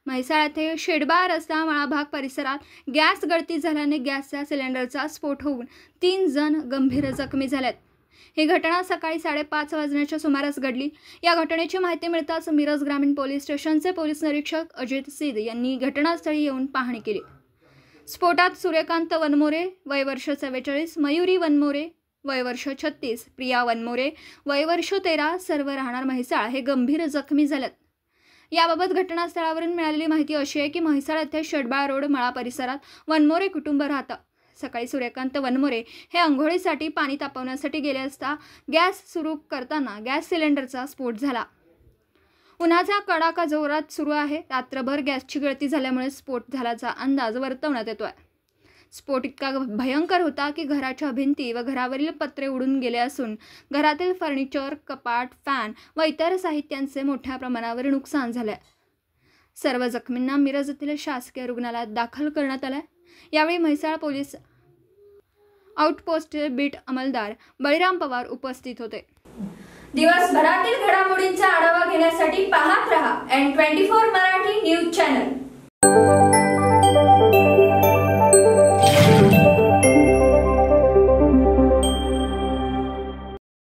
म्हैसाळ येथे शेडबा रस्ता मळाभाग परिसरात गॅस गळती झाल्याने गॅसच्या सिलेंडरचा स्फोट होऊन 3 जण गंभीर जखमी झालेत। ही घटना सकाळी 5:30 वाजण्याच्या सुमारास घडली। या घटनेची माहिती मिळताच मिरज ग्रामीण पोलीस स्टेशनचे पोलीस निरीक्षक अजित सिद यांनी घटनास्थळी येऊन पाहणी केली। स्फोटात सूर्यकांत वनमोरे वय वर्ष 44, मयुरी वनमोरे वय वर्ष 36, प्रिया वनमोरे वय वर्ष 13 सर्व राहणार म्हैसाळ हे गंभीर जखमी झालेत। याबाबत घटनास्थळावरून मिळालेली माहिती अशी आहे की म्हैसाळ येथे शेडबा रोड मळा परिसरात वनमोरे कुटुंब राहतं। सकाळी सूर्यकांत वनमोरे हे अंघोळीसाठी पाणी तापवण्यासाठी गेले असता गॅस सुरू करताना गॅस सिलेंडरचा स्फोट झाला। उन्हाचा कडाका जोरात सुरू आहे। रात्रभर गॅसची गळती झाल्यामुळे स्फोट झाल्याचा अंदाज वर्तवण्यात येतोय। स्फोट इतका भयंकर होता की घराच्या भिंती व घरावरील पत्रे उडून गेले असून घरातील फर्निचर, कपाट, फॅन व इतर साहित्यांचे मोठ्या प्रमाणावर नुकसान झाले। सर्व जखमींना मिरज येथील शासकीय रुग्णालयात दाखल करण्यात आले। यावेळी म्हैसाळ पोलीस आउटपोस्टचे बीट अंमलदार बळीराम पवार उपस्थित होते। दिवसभरातील घडामोडींचा आढावा घेण्यासाठी पाहत रहा N24 मराठी न्यूज चॅनल।